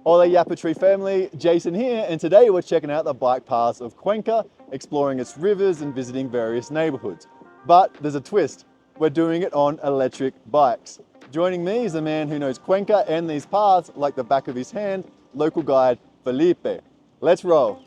Hola YapaTree family, Jason here, and today we're checking out the bike paths of Cuenca, exploring its rivers and visiting various neighborhoods. But there's a twist, we're doing it on electric bikes. Joining me is a man who knows Cuenca and these paths like the back of his hand, local guide Felipe. Let's roll.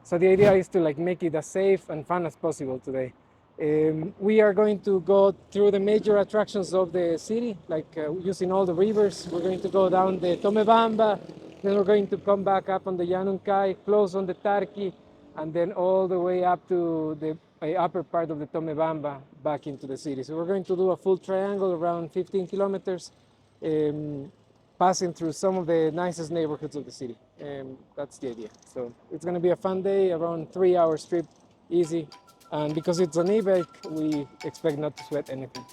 So the idea is to make it as safe and fun as possible today. We are going to go through the major attractions of the city, using all the rivers. We're going to go down the Tomebamba, then we're going to come back up on the Yanuncay, close on the Tarqui, and then all the way up to the upper part of the Tomebamba back into the city. So we're going to do a full triangle around 15 kilometers. Passing through some of the nicest neighborhoods of the city. That's the idea. So it's going to be a fun day, around 3 hour trip, easy. And because it's an e-bike, we expect not to sweat anything.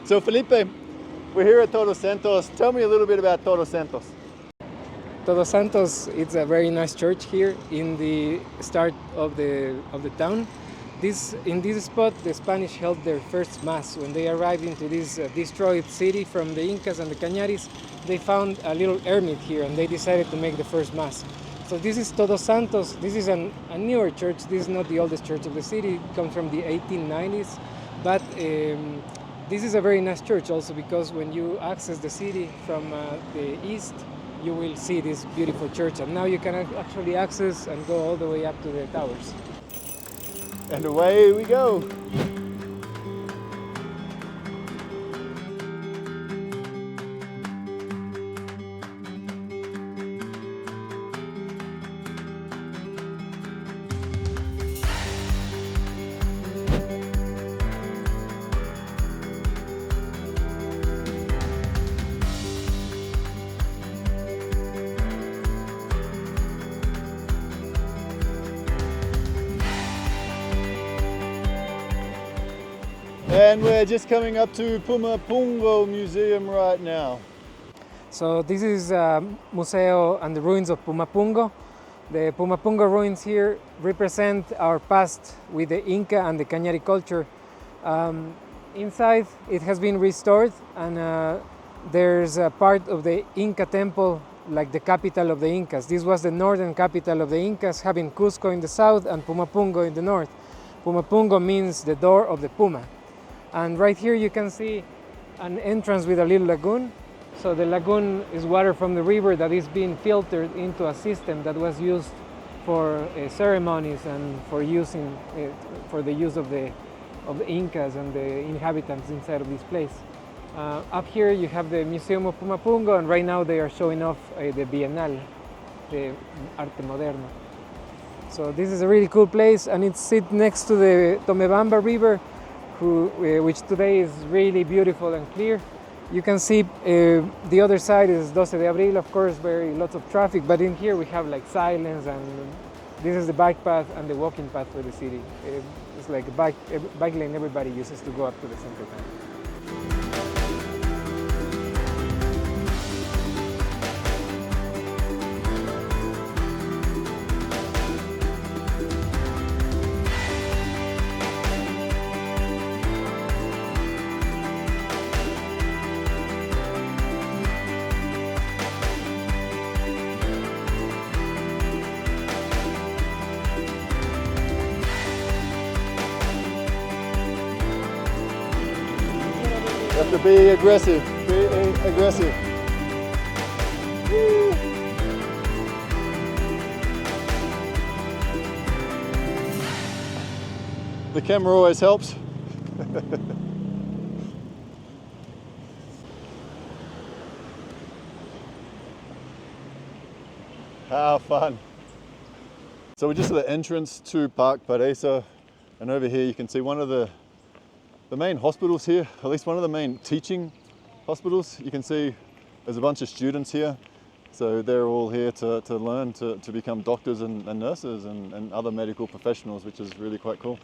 So Felipe, we're here at Toto Santos. Tell me a little bit about Toto Santos. Toto Santos, it's a very nice church here in the start of the town. In this spot, the Spanish held their first mass. When they arrived into this destroyed city from the Incas and the Cañaris, they found a little hermit here and they decided to make the first mass. So this is Toto Santos. This is a newer church. This is not the oldest church of the city. It comes from the 1890s. But this is a very nice church also because when you access the city from the east, you will see this beautiful church, and now you can actually access and go all the way up to the towers. And away we go. And we're just coming up to Puma Pungo Museum right now. So this is Museo and the ruins of Puma Pungo. The Puma Pungo ruins here represent our past with the Inca and the Cañari culture. Inside it has been restored, and there's a part of the Inca temple, like the capital of the Incas. This was the northern capital of the Incas, having Cusco in the south and Puma Pungo in the north. Puma Pungo means the door of the Puma. And right here you can see an entrance with a little lagoon. So the lagoon is water from the river that is being filtered into a system that was used for ceremonies and for the use of the Incas and the inhabitants inside of this place. Up here you have the Museum of Puma Pungo, and right now they are showing off the Bienal, the Arte Moderno. So this is a really cool place, and it's sit next to the Tomebamba River, which today is really beautiful and clear. You can see the other side is 12 de Abril, of course, lots of traffic, but in here we have silence, and this is the bike path and the walking path for the city. It's like a bike lane everybody uses to go up to the center town. You have to be aggressive, aggressive. Woo. The camera always helps. How fun. So we're just at the entrance to Park Pariso, and over here you can see one of the main hospitals here, at least one of the main teaching hospitals. You can see there's a bunch of students here. So they're all here to learn to become doctors and nurses and other medical professionals, which is really quite cool.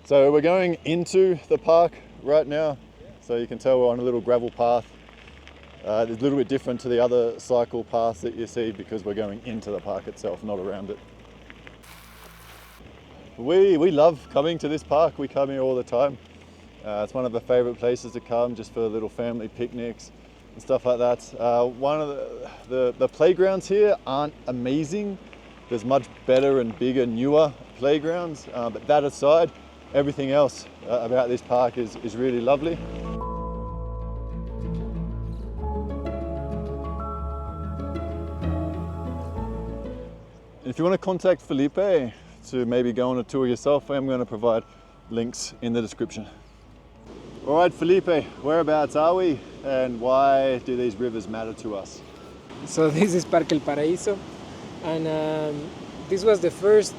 So we're going into the park right now. So you can tell we're on a little gravel path. It's a little bit different to the other cycle paths that you see because we're going into the park itself, not around it. We love coming to this park. We come here all the time. It's one of our favorite places to come just for little family picnics and stuff like that. One of the playgrounds here aren't amazing. There's much better and bigger, newer playgrounds. But that aside, everything else about this park is really lovely. If you want to contact Felipe to maybe go on a tour yourself, I'm going to provide links in the description. All right, Felipe, whereabouts are we and why do these rivers matter to us? So this is Parque El Paraíso, and this was the first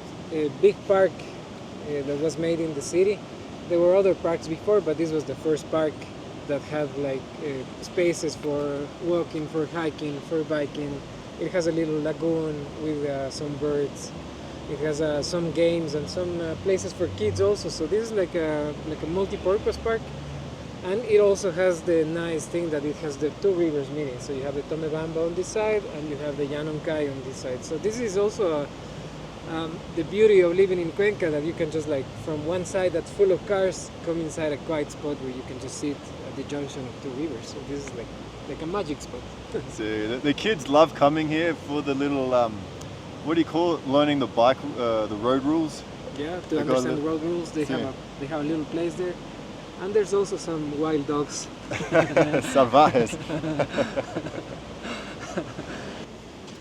big park that was made in the city. There were other parks before, but this was the first park that had like spaces for walking, for hiking, for biking. It has a little lagoon with some birds. It has some games and some places for kids also. So this is like a multi-purpose park. And it also has the nice thing that it has the two rivers meeting. So you have the Tomebamba on this side and you have the Llanuncay on this side. So this is also the beauty of living in Cuenca, that you can just like from one side that's full of cars come inside a quiet spot where you can just sit at the junction of two rivers. So this is like a magic spot. So the kids love coming here for the little, what do you call it, learning the bike, the road rules? Yeah, to understand the road rules. They have a little place there. And there's also some wild dogs. Salvajes.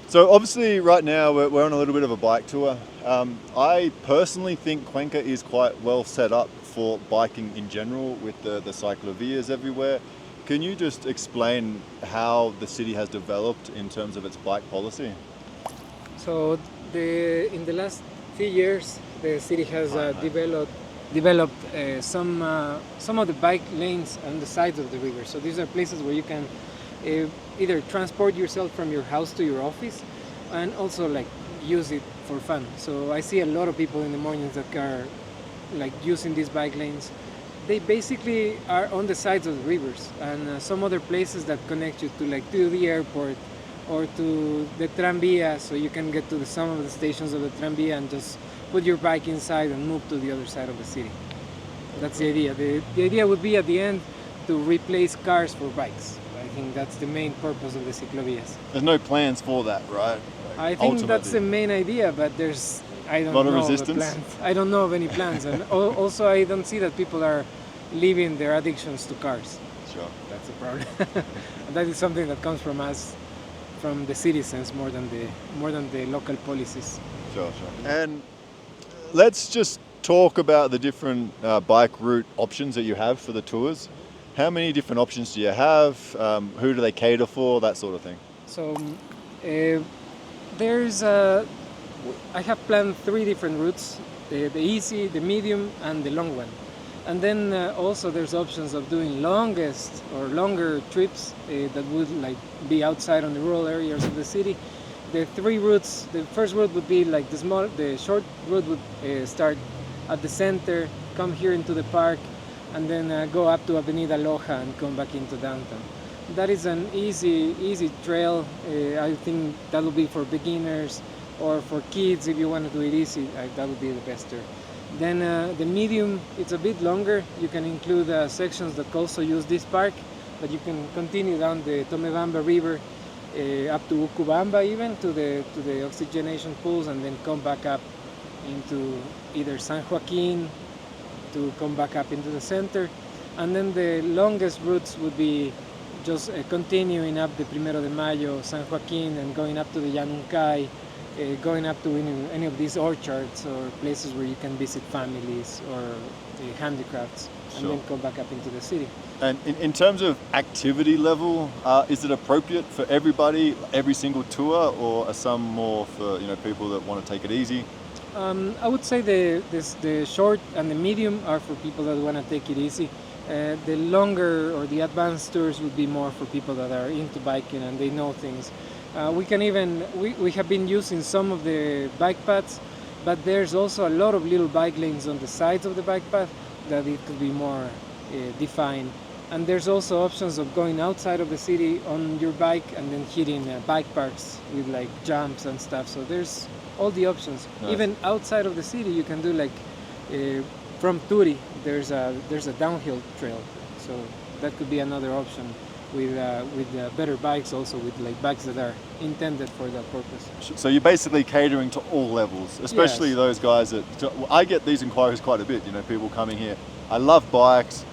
So obviously right now we're on a little bit of a bike tour. I personally think Cuenca is quite well set up for biking in general with the cyclovias everywhere. Can you just explain how the city has developed in terms of its bike policy? So in the last few years, the city has developed some of the bike lanes on the sides of the river. So these are places where you can either transport yourself from your house to your office and also like use it for fun. So I see a lot of people in the mornings that are like using these bike lanes. They basically are on the sides of the rivers and some other places that connect you to the airport or to the tranvía, so you can get to some of the stations of the tranvía and just put your bike inside and move to the other side of the city. That's the idea. The idea would be at the end to replace cars for bikes. I think that's the main purpose of the ciclovías. There's no plans for that, right? I think that's the main idea, but I don't know resistance. The plans. I don't know of any plans, and also I don't see that people are leaving their addictions to cars. Sure. That's the problem. And that is something that comes from us, from the citizens more than the local policies. Sure. And let's just talk about the different bike route options that you have for the tours. How many different options do you have? Who do they cater for? That sort of thing. So I have planned 3 different routes: the easy, the medium, and the long one. And then also there's options of doing longer trips that would like be outside on the rural areas of the city. The 3 routes, the first route would be like the short route would start at the center, come here into the park, and then go up to Avenida Loja and come back into downtown. That is an easy trail. I think that will be for beginners or for kids if you want to do it easy. That would be the best there. Then the medium, it's a bit longer. You can include sections that also use this park, but you can continue down the Tomebamba River up to Ucubamba even, to the oxygenation pools, and then come back up into either San Joaquin to come back up into the center. And then the longest routes would be just continuing up the Primero de Mayo, San Joaquin, and going up to the Llanuncay, going up to any of these orchards or places where you can visit families or handicrafts, and then come back up into the city. And in terms of activity level, is it appropriate for everybody, every single tour, or are some more for people that want to take it easy? I would say the short and the medium are for people that want to take it easy. The longer or the advanced tours would be more for people that are into biking and they know things. We have been using some of the bike paths, but there's also a lot of little bike lanes on the sides of the bike path that it could be more defined. And there's also options of going outside of the city on your bike and then hitting bike parks with like jumps and stuff. So there's all the options. Nice. Even outside of the city, you can do like from Turi. There's a downhill trail, so that could be another option with better bikes, also with like bikes that are intended for that purpose. So you're basically catering to all levels, especially Yes. those guys that, I get these inquiries quite a bit, you know, people coming here, I love bikes,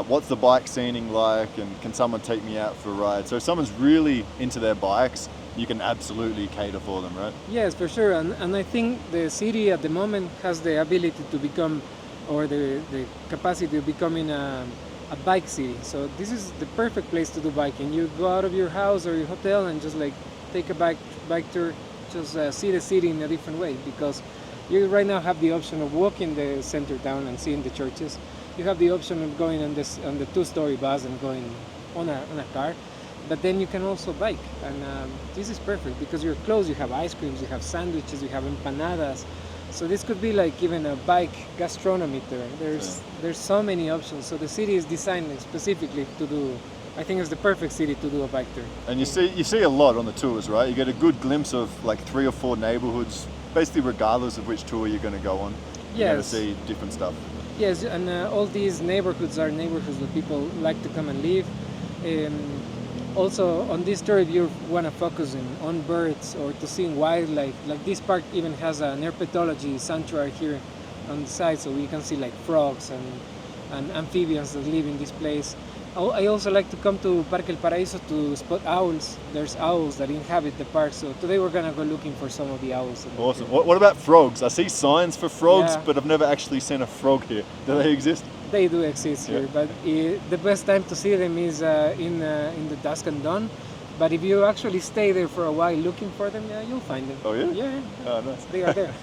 what's the bike scening like, and can someone take me out for a ride? So if someone's really into their bikes, you can absolutely cater for them, right? Yes, for sure, and I think the city at the moment has the ability to become, or the capacity of becoming a bike city. So this is the perfect place to do biking. You go out of your house or your hotel and just like take a bike tour, just see the city in a different way, because you right now have the option of walking the center town and seeing the churches. You have the option of going on the two-story bus and going on a car, but then you can also bike, and this is perfect because you're close. You have ice creams, you have sandwiches, you have empanadas. So this could be like even a bike gastronomy tour. There's so many options. So the city is designed specifically to do. I think it's the perfect city to do a bike tour. And you see a lot on the tours, right? You get a good glimpse of like 3 or 4 neighborhoods, basically regardless of which tour you're going to go on. You're going to Yes. see different stuff. Yes, and all these neighborhoods are neighborhoods that people like to come and live. Also, on this tour, if you want to focus on birds or to seeing wildlife, like this park even has an herpetology sanctuary here on the side, so you can see like frogs and amphibians that live in this place. I also like to come to Parque El Paraíso to spot owls. There's owls that inhabit the park, so today we're gonna go looking for some of the owls. Awesome. What about frogs? I see signs for frogs, Yeah. but I've never actually seen a frog here. Do they exist? They do exist here, but the best time to see them is in the dusk and dawn. But if you actually stay there for a while looking for them, yeah, you'll find them. Oh, yeah? Yeah, Oh, nice. they are there.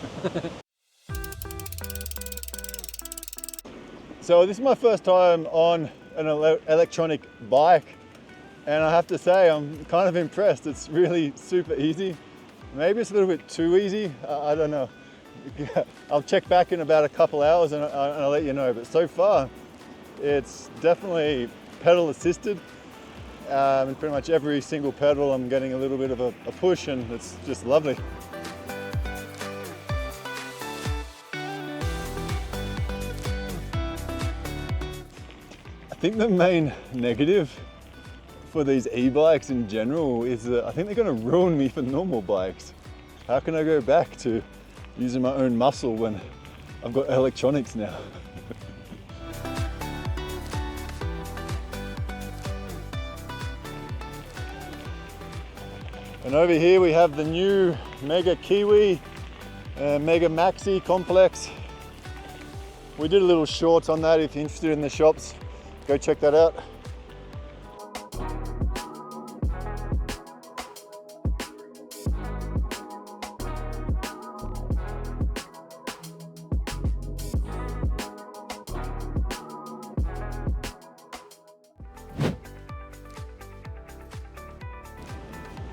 So this is my first time on an electronic bike, and I have to say I'm kind of impressed. It's really super easy. Maybe it's a little bit too easy. I don't know. I'll check back in about a couple hours and I'll let you know. But so far, it's definitely pedal assisted. And pretty much every single pedal, I'm getting a little bit of a push, and it's just lovely. I think the main negative for these e-bikes in general is that I think they're going to ruin me for normal bikes. How can I go back to using my own muscle when I've got electronics now? And over here we have the new Mega Kiwi, Mega Maxi Complex. We did a little short on that. If you're interested in the shops, go check that out.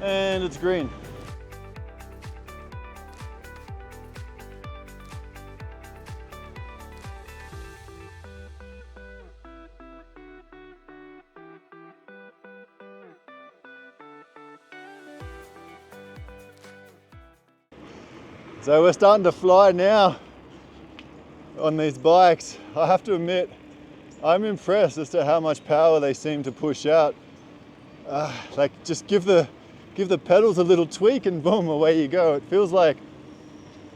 And it's green. So we're starting to fly now on these bikes. I have to admit, I'm impressed as to how much power they seem to push out. Like just give the pedals a little tweak and boom, away you go. It feels like,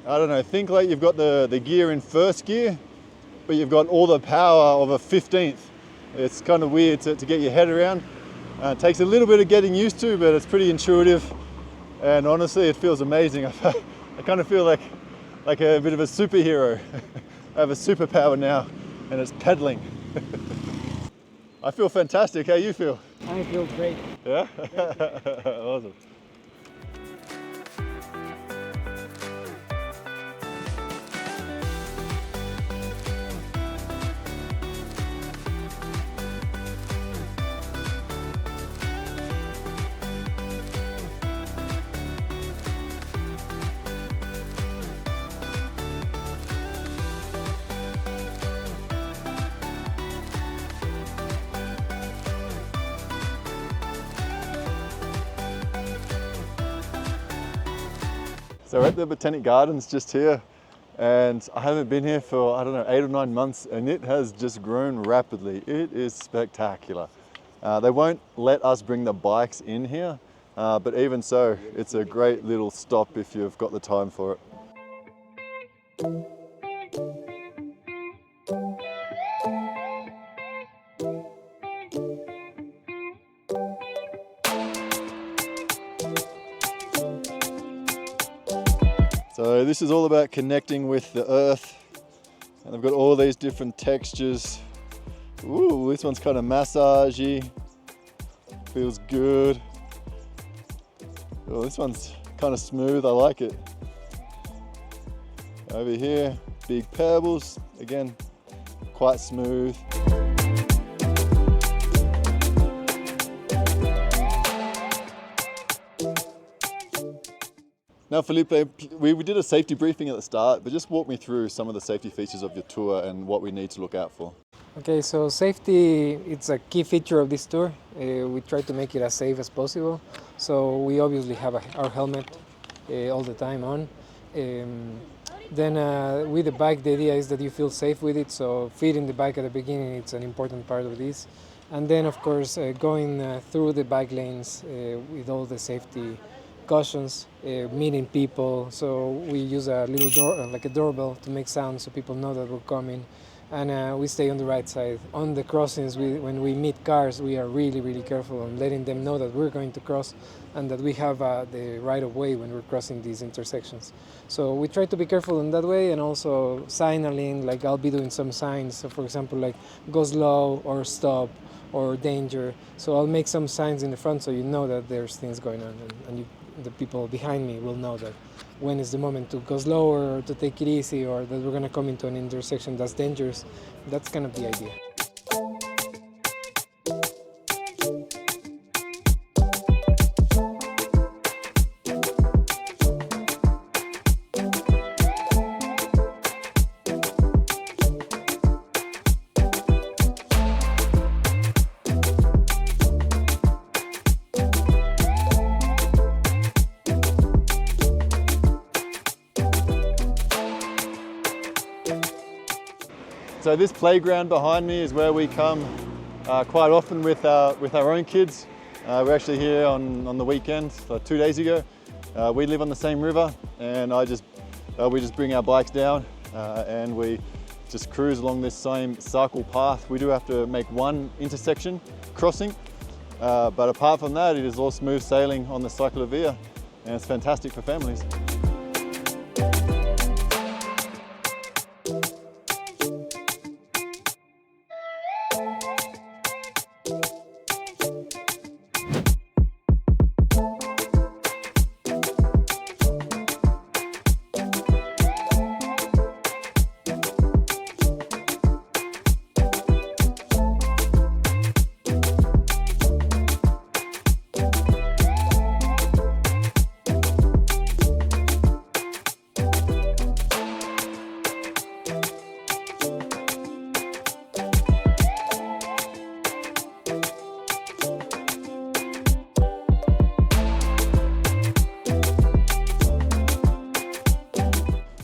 I don't know, think like you've got the gear in first gear, but you've got all the power of a 15th. It's kind of weird to get your head around. It takes a little bit of getting used to, but it's pretty intuitive. And honestly, it feels amazing. I kind of feel like a bit of a superhero. I have a superpower now, and it's pedaling. I feel fantastic. How you feel? I feel great. Yeah? Awesome. So we're at the Botanic Gardens just here, and I haven't been here for, I don't know, 8 or 9 months, and it has just grown rapidly. It is spectacular. They won't let us bring the bikes in here, but even so, it's a great little stop if you've got the time for it. So this is all about connecting with the earth, and they've got all these different textures. Ooh, this one's kind of massagey, feels good. Oh, this one's kind of smooth, I like it. Over here, big pebbles, again, quite smooth. Now Felipe, we did a safety briefing at the start, but just walk me through some of the safety features of your tour and what we need to look out for. Okay, so safety, it's a key feature of this tour. We try to make it as safe as possible. So we obviously have our helmet all the time on. Then with the bike, the idea is that you feel safe with it. So feeding the bike at the beginning, it's an important part of this. And then of course, going through the bike lanes with all the safety cautions, meeting people. So we use a little door, like a doorbell, to make sound so people know that we're coming. And we stay on the right side. On the crossings, when we meet cars, we are really, really careful on letting them know that we're going to cross and that we have the right of way when we're crossing these intersections. So we try to be careful in that way, and also signaling, like I'll be doing some signs. So for example, like go slow or stop or danger. So I'll make some signs in the front so you know that there's things going on, and the people behind me will know that when is the moment to go slower or to take it easy, or that we're going to come into an intersection that's dangerous. That's kind of the idea. So this playground behind me is where we come quite often with our own kids. We're actually here on the weekend, 2 days ago. We live on the same river, and we just bring our bikes down and we just cruise along this same cycle path. We do have to make one intersection crossing, but apart from that, it is all smooth sailing on the cyclovia, and it's fantastic for families.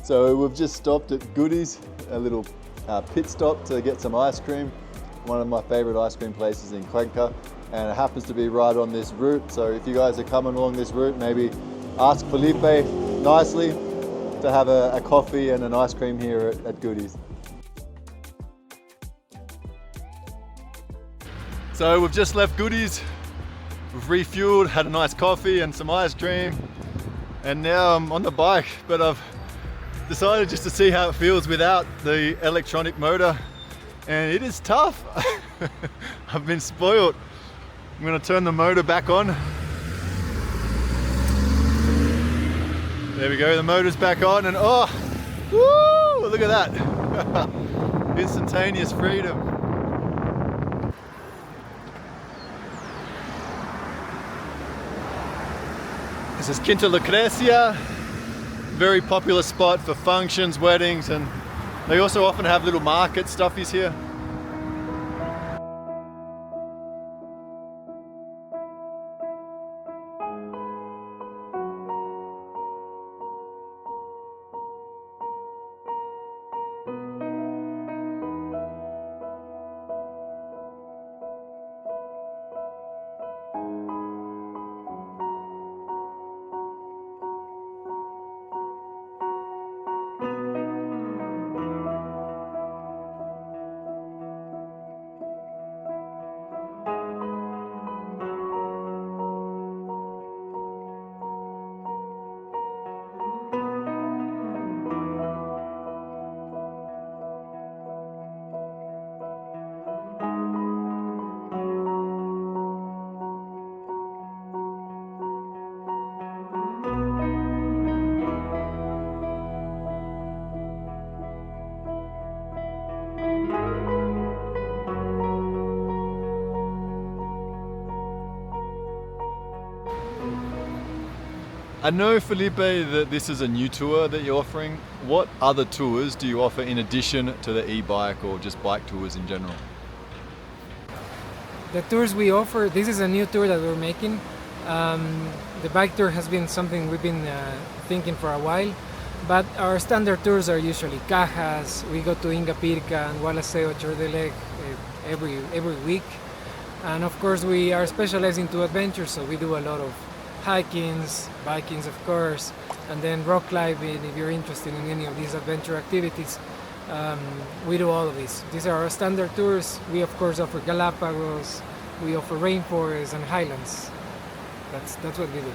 So we've just stopped at Goodies, a little pit stop to get some ice cream. One of my favorite ice cream places in Cuenca, and it happens to be right on this route. So if you guys are coming along this route, maybe ask Felipe nicely to have a coffee and an ice cream here at Goodies. So we've just left Goodies, we've refueled, had a nice coffee and some ice cream, and now I'm on the bike, but I've decided just to see how it feels without the electronic motor, and it is tough. I've been spoiled. I'm going to turn the motor back on. There we go, the motor's back on, and oh, woo, look at that. Instantaneous freedom. This is Quinta Lucrecia. Very popular spot for functions, weddings, and they also often have little market stuffies here. I know, Felipe, that this is a new tour that you're offering. What other tours do you offer in addition to the e-bike or just bike tours in general? The tours we offer, this is a new tour that we're making. The bike tour has been something we've been thinking for a while, but our standard tours are usually Cajas. We go to Inga Pirca and Walaseo, Chordelec every week. And of course we are specialized into adventure, so we do a lot of hikings, bikings of course, and then rock climbing if you're interested in any of these adventure activities. We do all of these. These are our standard tours. We of course offer Galapagos, we offer rainforests and highlands. That's what we do.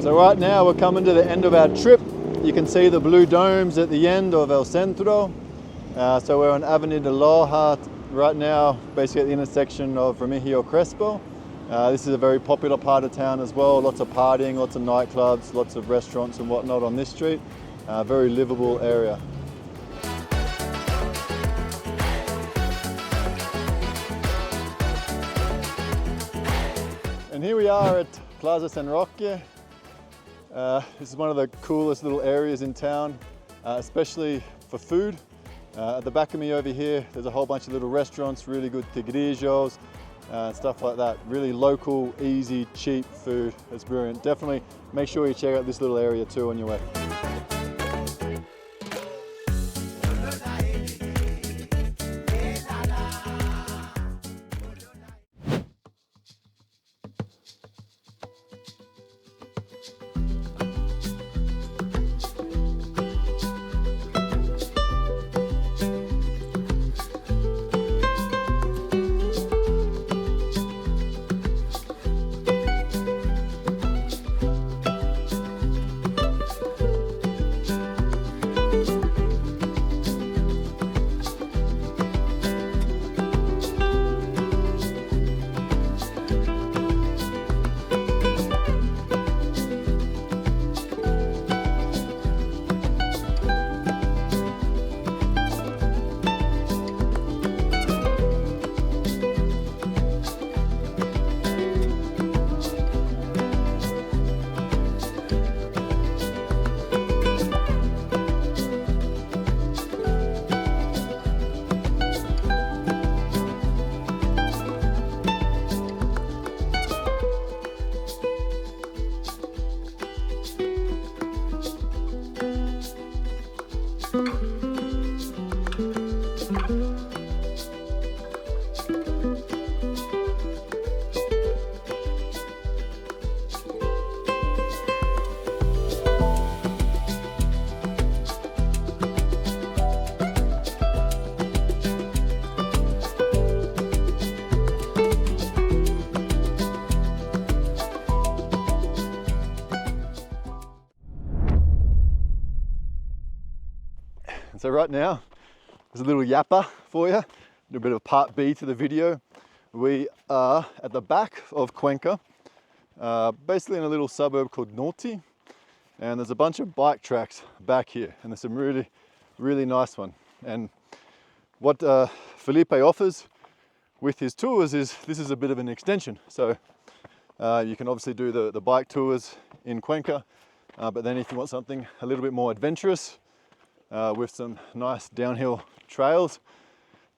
So right now we're coming to the end of our trip. You can see the blue domes at the end of El Centro. So we're on Avenida de Loja right now, basically at the intersection of Remigio Crespo. This is a very popular part of town as well. Lots of partying, lots of nightclubs, lots of restaurants and whatnot on this street. Very livable area. And here we are at Plaza San Roque. This is one of the coolest little areas in town, especially for food. At the back of me over here, there's a whole bunch of little restaurants, really good tigrillos, stuff like that. Really local, easy, cheap food. It's brilliant. Definitely make sure you check out this little area too on your way. So right now, there's a little yappa for you, a bit of part B to the video. We are at the back of Cuenca, basically in a little suburb called Norte, and there's a bunch of bike tracks back here, and there's some really nice one. And what Felipe offers with his tours is this is a bit of an extension. So you can obviously do the bike tours in Cuenca, but then if you want something a little bit more adventurous, with some nice downhill trails,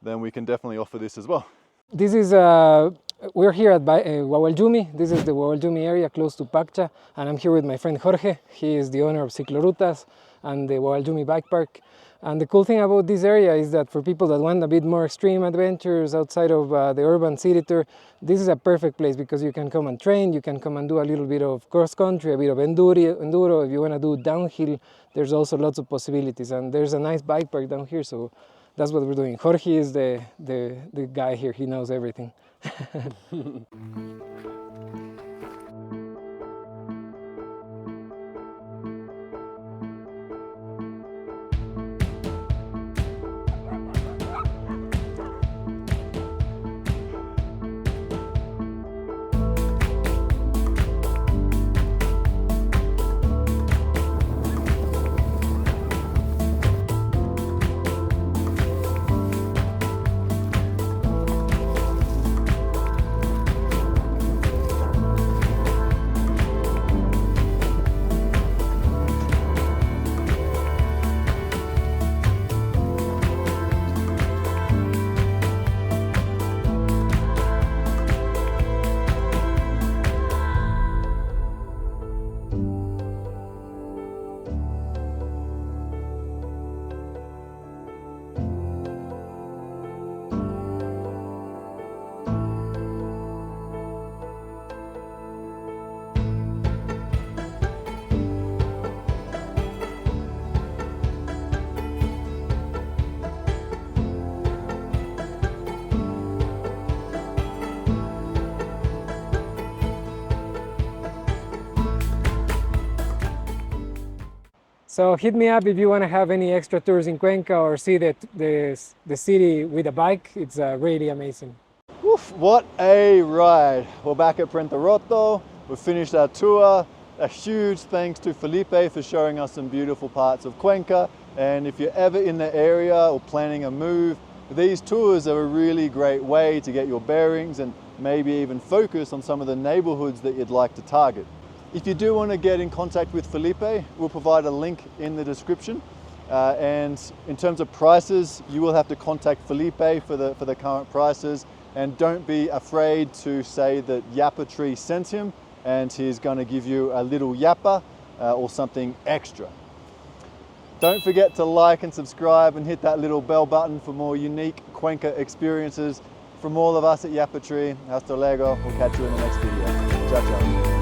then we can definitely offer this as well. This is a We're here at Wawaljumi. This is the Wawaljumi area close to Paccha, and I'm here with my friend Jorge. He is the owner of Ciclorutas and the Wawaljumi Bike Park. And the cool thing about this area is that for people that want a bit more extreme adventures outside of the urban city tour, this is a perfect place because you can come and train, you can come and do a little bit of cross country, a bit of enduro. If you want to do downhill, there's also lots of possibilities. And there's a nice bike park down here, so that's what we're doing. Jorge is the guy here, he knows everything. So hit me up if you want to have any extra tours in Cuenca or see the city with a bike. It's really amazing. Oof, what a ride. We're back at Roto. We've finished our tour. A huge thanks to Felipe for showing us some beautiful parts of Cuenca. And if you're ever in the area or planning a move, these tours are a really great way to get your bearings and maybe even focus on some of the neighborhoods that you'd like to target. If you do want to get in contact with Felipe, we'll provide a link in the description. And in terms of prices, you will have to contact Felipe for the current prices. And don't be afraid to say that YapaTree sent him and he's going to give you a little yapa or something extra. Don't forget to like and subscribe and hit that little bell button for more unique Cuenca experiences. From all of us at YapaTree, hasta luego. We'll catch you in the next video. Ciao, ciao.